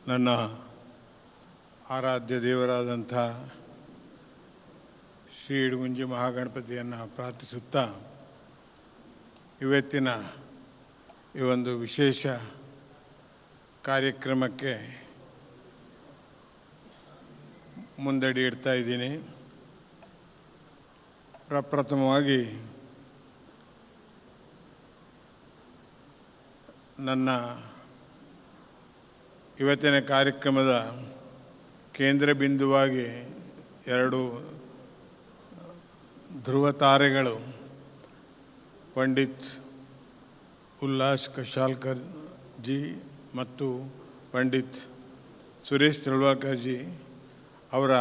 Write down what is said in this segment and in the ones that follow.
ನನ್ನ ಆರಾಧ್ಯ ದೇವರಾದಂಥ ಶ್ರೀ ಇಡಗುಂಜಿ ಮಹಾಗಣಪತಿಯನ್ನು ಪ್ರಾರ್ಥಿಸುತ್ತಾ ಇವತ್ತಿನ ಈ ಒಂದು ವಿಶೇಷ ಕಾರ್ಯಕ್ರಮಕ್ಕೆ ಮುಂದಡಿ ಇಡ್ತಾ ಇದ್ದೀನಿ. ಪ್ರಪ್ರಥಮವಾಗಿ ನನ್ನ ಇವತ್ತಿನ ಕಾರ್ಯಕ್ರಮದ ಕೇಂದ್ರ ಬಿಂದುವಾಗಿ ಎರಡು ಧ್ರುವ ತಾರೆಗಳು ಪಂಡಿತ್ ಉಲ್ಲಾಸ್ ಕಶಾಲ್ಕರ್ ಜಿ ಮತ್ತು ಪಂಡಿತ್ ಸುರೇಶ್ ತಳವಾರ್ಕರ್ ಜಿ ಅವರ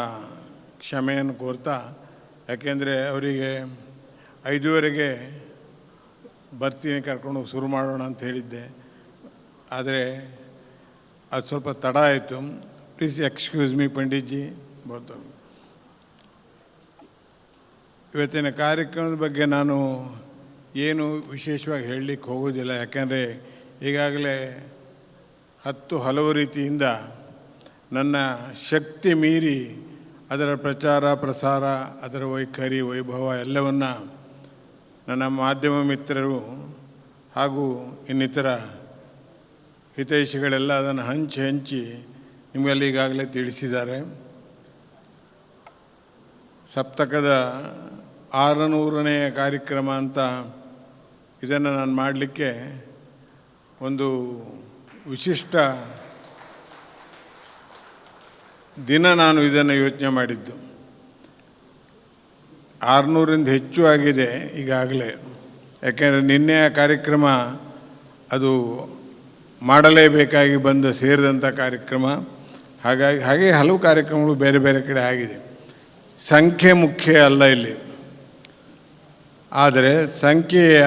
ಕ್ಷಮೆಯನ್ನು ಕೋರ್ತಾ, ಯಾಕೆಂದರೆ ಅವರಿಗೆ 5:15 ಬರ್ತೀನಿ ಕರ್ಕೊಂಡು ಶುರು ಮಾಡೋಣ ಅಂತ ಹೇಳಿದ್ದೆ. ಆದರೆ ಅದು ಸ್ವಲ್ಪ ತಡ ಆಯಿತು. Please excuse me Pandit G. ಬಹುದು ಇವತ್ತಿನ ಕಾರ್ಯಕ್ರಮದ ಬಗ್ಗೆ ನಾನು ಏನು ವಿಶೇಷವಾಗಿ ಹೇಳಲಿಕ್ಕೆ ಹೋಗೋದಿಲ್ಲ, ಯಾಕೆಂದರೆ ಈಗಾಗಲೇ ಹಲವು ರೀತಿಯಿಂದ ನನ್ನ ಶಕ್ತಿ ಮೀರಿ ಅದರ ಪ್ರಚಾರ ಪ್ರಸಾರ, ಅದರ ವೈಖರಿ ವೈಭವ ಎಲ್ಲವನ್ನು ನನ್ನ ಮಾಧ್ಯಮ ಮಿತ್ರರು ಹಾಗೂ ಇನ್ನಿತರ ಹಿತೈಷಿಗಳೆಲ್ಲ ಅದನ್ನು ಹಂಚಿ ನಿಮಗೆಲ್ಲ ಈಗಾಗಲೇ ತಿಳಿಸಿದ್ದಾರೆ. ಸಪ್ತಕದ 600ನೇ ಕಾರ್ಯಕ್ರಮ ಅಂತ ಇದನ್ನು ನಾನು ಮಾಡಲಿಕ್ಕೆ ಒಂದು ವಿಶಿಷ್ಟ ದಿನ ನಾನು ಇದನ್ನು ಯೋಚನೆ ಮಾಡಿದ್ದು. 600ರಿಂದ ಹೆಚ್ಚು ಆಗಿದೆ ಈಗಾಗಲೇ, ಯಾಕೆಂದರೆ ನಿನ್ನೆಯ ಕಾರ್ಯಕ್ರಮ ಅದು ಮಾಡಲೇಬೇಕಾಗಿ ಸೇರಿದಂಥ ಕಾರ್ಯಕ್ರಮ. ಹಾಗೆ ಹಲವು ಕಾರ್ಯಕ್ರಮಗಳು ಬೇರೆ ಬೇರೆ ಕಡೆ ಆಗಿದೆ. ಸಂಖ್ಯೆ ಮುಖ್ಯ ಅಲ್ಲ ಇಲ್ಲಿ, ಆದರೆ ಸಂಖ್ಯೆಯ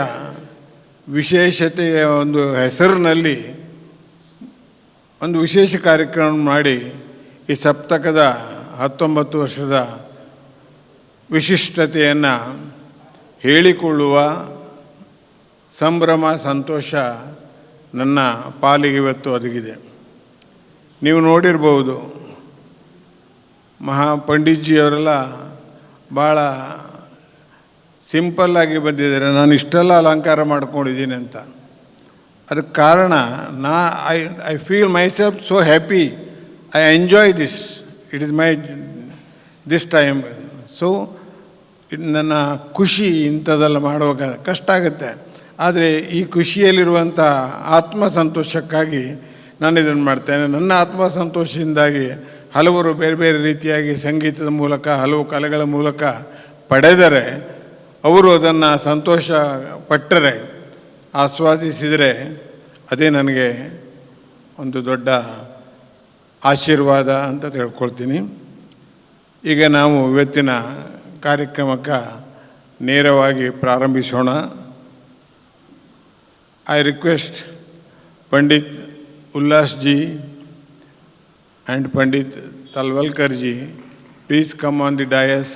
ವಿಶೇಷತೆಯ ಒಂದು ಹೆಸರಿನಲ್ಲಿ ಒಂದು ವಿಶೇಷ ಕಾರ್ಯಕ್ರಮ ಮಾಡಿ ಈ ಸಪ್ತಕದ 19 ವರ್ಷದ ವಿಶಿಷ್ಟತೆಯನ್ನು ಹೇಳಿಕೊಳ್ಳುವ ಸಂಭ್ರಮ ಸಂತೋಷ ನನ್ನ ಪಾಲಿಗೆ ಇವತ್ತು ಒದಗಿದೆ. ನೀವು ನೋಡಿರ್ಬೋದು, ಪಂಡಿತ್ಜಿಯವರೆಲ್ಲ ಭಾಳ ಸಿಂಪಲ್ಲಾಗಿ ಬಂದಿದ್ದಾರೆ. ನಾನು ಇಷ್ಟೆಲ್ಲ ಅಲಂಕಾರ ಮಾಡ್ಕೊಂಡಿದ್ದೀನಿ ಅಂತ. ಅದಕ್ಕೆ ಕಾರಣ I feel myself so happy. I enjoy this. It is my this time. So ನನ್ನ ಖುಷಿ ಇಂಥದ್ದೆಲ್ಲ ಮಾಡುವಾಗ ಕಷ್ಟ ಆಗುತ್ತೆ. ಆದರೆ ಈ ಖುಷಿಯಲ್ಲಿರುವಂಥ ಆತ್ಮಸಂತೋಷಕ್ಕಾಗಿ ನಾನು ಇದನ್ನು ಮಾಡ್ತೇನೆ. ನನ್ನ ಆತ್ಮಸಂತೋಷದಿಂದಾಗಿ ಹಲವರು ಬೇರೆ ಬೇರೆ ರೀತಿಯಾಗಿ ಸಂಗೀತದ ಮೂಲಕ ಹಲವು ಕಲೆಗಳ ಮೂಲಕ ಪಡೆದರೆ, ಅವರು ಅದನ್ನು ಸಂತೋಷ ಪಟ್ಟರೆ, ಆಸ್ವಾದಿಸಿದರೆ ಅದೇ ನನಗೆ ಒಂದು ದೊಡ್ಡ ಆಶೀರ್ವಾದ ಅಂತ ತಿಳ್ಕೊಳ್ತೀನಿ. ಈಗ ನಾವು ಇವತ್ತಿನ ಕಾರ್ಯಕ್ರಮಕ್ಕೆ ನೇರವಾಗಿ ಪ್ರಾರಂಭಿಸೋಣ. I request Pandit Ullas ji and Pandit Talwalkar ji, please come on the dais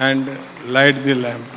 and light the lamp.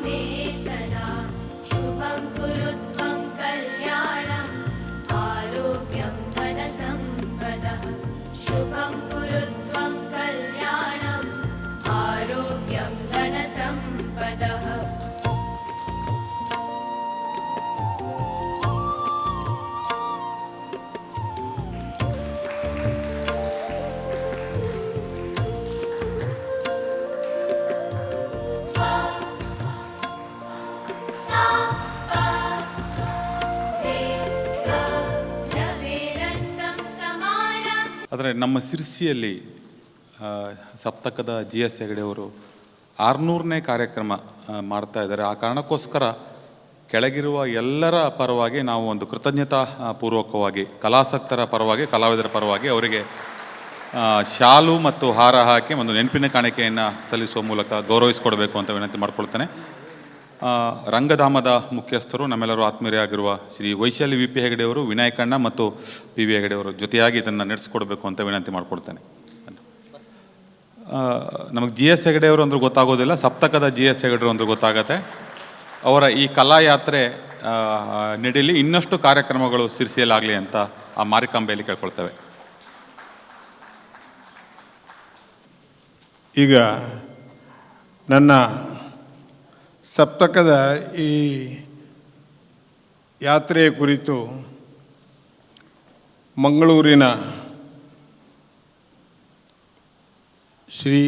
मे सदा शुभं कुरु त्वं कल्याणम् आरोग्यं धनसम्पदः शुभं कुरु त्वं कल्याणम् आरोग्यं धनसम्पदः ಆದರೆ ನಮ್ಮ ಸಿರ್ಸಿಯಲ್ಲಿ ಸಪ್ತಕದ ಜಿ ಎಸ್ ಹೆಗಡೆಯವರು 600ನೇ ಕಾರ್ಯಕ್ರಮ ಮಾಡ್ತಾ ಇದ್ದಾರೆ. ಆ ಕಾರಣಕ್ಕೋಸ್ಕರ ಕೆಳಗಿರುವ ಎಲ್ಲರ ಪರವಾಗಿ ನಾವು ಒಂದು ಕೃತಜ್ಞತಾ ಪೂರ್ವಕವಾಗಿ ಕಲಾಸಕ್ತರ ಪರವಾಗಿ ಕಲಾವಿದರ ಪರವಾಗಿ ಅವರಿಗೆ ಶಾಲು ಮತ್ತು ಹಾರ ಹಾಕಿ ಒಂದು ನೆನಪಿನ ಕಾಣಿಕೆಯನ್ನು ಸಲ್ಲಿಸುವ ಮೂಲಕ ಗೌರವಿಸಿಕೊಡಬೇಕು ಅಂತ ವಿನಂತಿ ಮಾಡ್ಕೊಳ್ತೇನೆ. ರಂಗಧಾಮದ ಮುಖ್ಯಸ್ಥರು ನಮ್ಮೆಲ್ಲರೂ ಆತ್ಮೀಯರಾಗಿರುವ ಶ್ರೀ ವೈಶಾಲಿ ವಿ ಪಿ ಹೆಗಡೆಯವರು, ವಿನಾಯಕಣ್ಣ ಮತ್ತು ಪಿ ವಿ ಹೆಗಡೆಯವರು ಜೊತೆಯಾಗಿ ಇದನ್ನು ನಡೆಸ್ಕೊಡ್ಬೇಕು ಅಂತ ವಿನಂತಿ ಮಾಡ್ಕೊಳ್ತೇನೆ. ನಮಗೆ ಜಿ ಎಸ್ ಹೆಗಡೆಯವರು ಅಂದ್ರೆ ಗೊತ್ತಾಗೋದಿಲ್ಲ, ಸಪ್ತಕದ ಜಿ ಎಸ್ ಹೆಗಡೆಯವರು ಅಂದ್ರೆ ಗೊತ್ತಾಗತ್ತೆ. ಅವರ ಈ ಕಲಾಯಾತ್ರೆ ನಡೀಲಿ, ಇನ್ನಷ್ಟು ಕಾರ್ಯಕ್ರಮಗಳು ಸಿರ್ಸಿಯಲ್ಲಾಗಲಿ ಅಂತ ಆ ಮಾರಿಕಾಂಬೆಯಲ್ಲಿ ಕೇಳ್ಕೊಳ್ತೇವೆ. ಈಗ ನನ್ನ ಸಪ್ತಕದ ಈ ಯಾತ್ರೆಯ ಕುರಿತು ಮಂಗಳೂರಿನ ಶ್ರೀ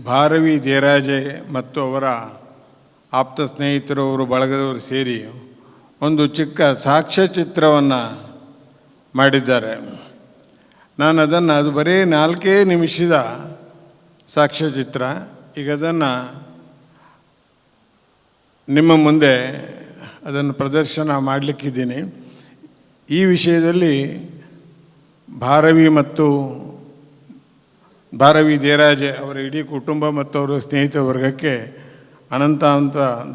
ಭಾರವಿ ದೇರಾಜೆ ಮತ್ತು ಅವರ ಆಪ್ತ ಸ್ನೇಹಿತರವರು ಬಳಗದವರು ಸೇರಿ ಒಂದು ಚಿಕ್ಕ ಸಾಕ್ಷ್ಯಚಿತ್ರವನ್ನು ಮಾಡಿದ್ದಾರೆ. ನಾನು ಅದನ್ನು ಅದು ಬರೀ 4 ನಿಮಿಷದ ಸಾಕ್ಷ್ಯಚಿತ್ರ. ಈಗ ಅದನ್ನು ನಿಮ್ಮ ಮುಂದೆ ಅದನ್ನು ಪ್ರದರ್ಶನ ಮಾಡಲಿಕ್ಕಿದ್ದೀನಿ. ಈ ವಿಷಯದಲ್ಲಿ ಭಾರವಿ ದೇರಾಜೆ ಅವರ ಇಡೀ ಕುಟುಂಬ ಮತ್ತು ಅವರ ಸ್ನೇಹಿತ ವರ್ಗಕ್ಕೆ ಅನಂತ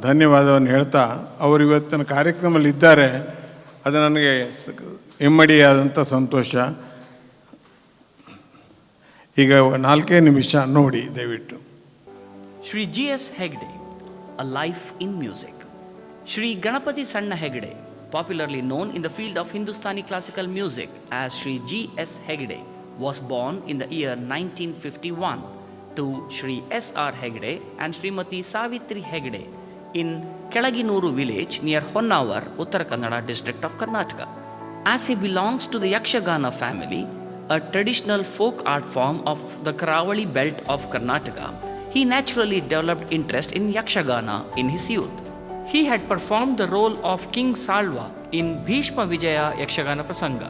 ಧನ್ಯವಾದವನ್ನು ಹೇಳ್ತಾ, ಅವರು ಇವತ್ತಿನ ಕಾರ್ಯಕ್ರಮದಲ್ಲಿ ಇದ್ದಾರೆ. ಅದು ನನಗೆ ಇಮ್ಮಡಿಯಾದಂಥ ಸಂತೋಷ. ಈಗ 4 ನಿಮಿಷ ನೋಡಿ ದಯವಿಟ್ಟು. Shri G S Hegde, a life in music. Shri Ganapati Sanna Hegde, popularly known in the field of Hindustani classical music as Shri G. S. Hegde, was born in the year 1951 to Shri S. R. Hegde and Srimati Savitri Hegde in Kelaginuru village near Honnavar, Uttara Kannada district of Karnataka. As he belongs to the Yakshagana family, a traditional folk art form of the Karavali belt of Karnataka, he naturally developed interest in Yakshagana in his youth. He had performed the role of King Salva in Bhishma Vijaya Yakshagana Prasanga.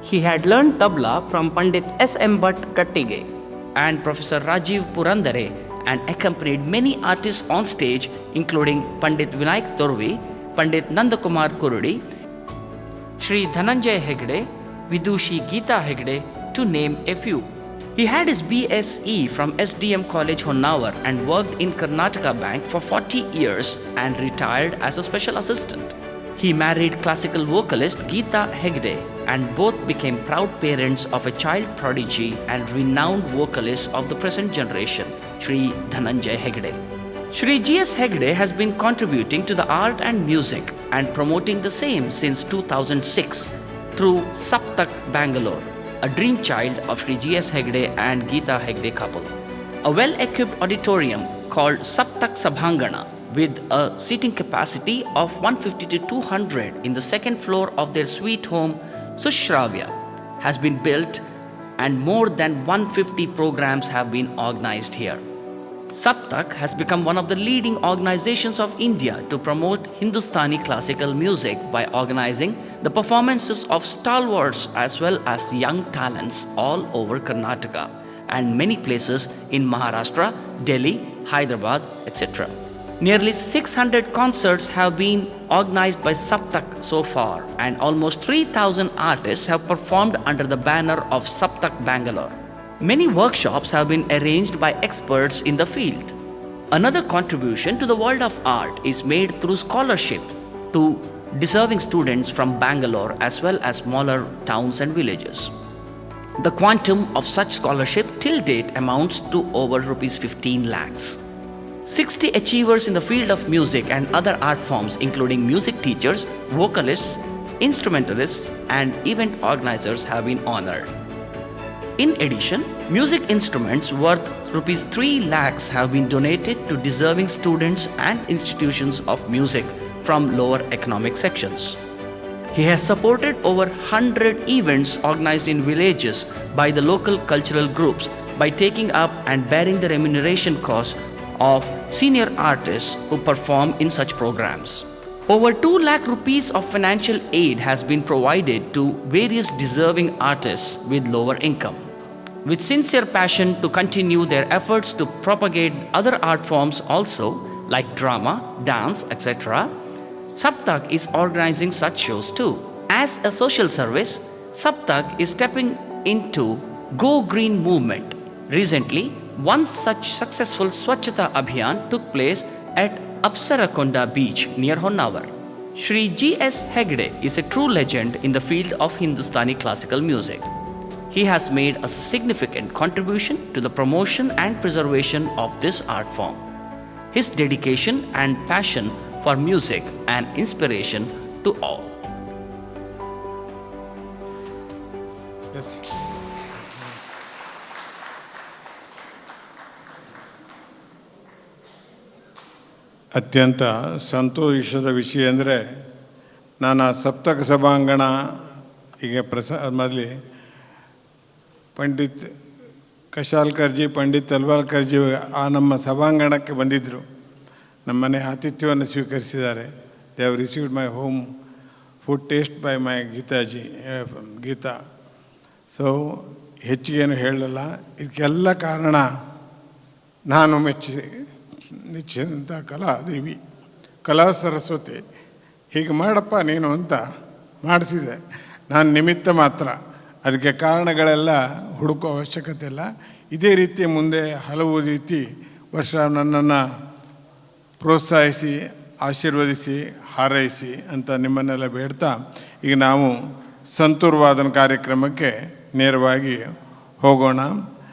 He had learned tabla from Pandit S. M. Bhatt Kattige and Professor Rajiv Purandare and accompanied many artists on stage including Pandit Vinayak Torvi, Pandit Nandakumar Kurudi, Shri Dhananjay Hegde, Vidushi Geeta Hegde, to name a few. He had his BSE from SDM College Honnavar and worked in Karnataka Bank for 40 years and retired as a special assistant. He married classical vocalist Geeta Hegde and both became proud parents of a child prodigy and renowned vocalist of the present generation, Shri Dhananjay Hegde. Shri G.S. Hegde has been contributing to the art and music and promoting the same since 2006 through Saptak Bangalore, a dream child of Shri G.S. Hegde and Geeta Hegde couple. A well-equipped auditorium called Saptak Sabhangana with a seating capacity of 150 to 200 in the second floor of their sweet home, Sushravya, has been built and more than 150 programs have been organized here. Saptak has become one of the leading organizations of India to promote Hindustani classical music by organizing the performances of stalwarts as well as young talents all over Karnataka and many places in Maharashtra, Delhi, Hyderabad, etc. Nearly 600 concerts have been organized by Saptak so far and almost 3,000 artists have performed under the banner of Saptak Bangalore. Many workshops have been arranged by experts in the field. Another contribution to the world of art is made through scholarship to deserving students from Bangalore as well as smaller towns and villages. The quantum of such scholarship till date amounts to over rupees 15 lakhs. 60 achievers in the field of music and other art forms, including music teachers, vocalists, instrumentalists, and event organizers, have been honored. In addition, music instruments worth rupees 3 lakhs have been donated to deserving students and institutions of music from lower economic sections. He has supported over 100 events organized in villages by the local cultural groups by taking up and bearing the remuneration costs of senior artists who perform in such programs. Over 2 lakh rupees of financial aid has been provided to various deserving artists with lower income. With sincere passion to continue their efforts to propagate other art forms also, like drama, dance, etc., Saptak is organizing such shows too. As a social service, Saptak is stepping into Go Green movement. Recently, one such successful Swachhata Abhiyan took place at Apsarakonda beach near Honavar. Shri G.S. Hegde is a true legend in the field of Hindustani classical music. He has made a significant contribution to the promotion and preservation of this art form. His dedication and passion for music and inspiration to all. Yes. ಅತ್ಯಂತ ಸಂತೋಷದ ವಿಷಯ ಅಂದರೆ ನಾನು ಆ ಸಪ್ತಕ ಸಭಾಂಗಣ ಈಗ ಮೊದಲೇ ಪಂಡಿತ್ ಕಶಾಲ್ಕರ್ಜಿ ಪಂಡಿತ್ ತಲ್ವಾಲ್ಕರ್ಜಿ ಆ ನಮ್ಮ ಸಭಾಂಗಣಕ್ಕೆ ಬಂದಿದ್ದರು. ನಮ್ಮನೆ ಆತಿಥ್ಯವನ್ನು ಸ್ವೀಕರಿಸಿದ್ದಾರೆ. They have received my home food taste by my Geeta. So ಹೆಚ್ಚಿಗೇನು ಹೇಳಲ್ಲ. ಇದಕ್ಕೆಲ್ಲ ಕಾರಣ ನಾನು ಮೆಚ್ಚಿದಂಥ ಕಲಾದೇವಿ, ಕಲಾ ಸರಸ್ವತಿ. ಹೀಗೆ ಮಾಡಪ್ಪ ನೀನು ಅಂತ ಮಾಡಿಸಿದೆ. ನಾನು ನಿಮಿತ್ತ ಮಾತ್ರ. ಅದಕ್ಕೆ ಕಾರಣಗಳೆಲ್ಲ ಹುಡುಕೋ ಅವಶ್ಯಕತೆ ಇಲ್ಲ. ಇದೇ ರೀತಿ ಮುಂದೆ ಹಲವು ರೀತಿ ವರ್ಷ ನನ್ನನ್ನು ಪ್ರೋತ್ಸಾಹಿಸಿ, ಆಶೀರ್ವದಿಸಿ, ಹಾರೈಸಿ ಅಂತ ನಿಮ್ಮನ್ನೆಲ್ಲ ಬೇಡ್ತಾ ಈಗ ನಾವು ಸಂತೂರ್ ವಾದನ ಕಾರ್ಯಕ್ರಮಕ್ಕೆ ನೇರವಾಗಿ ಹೋಗೋಣ.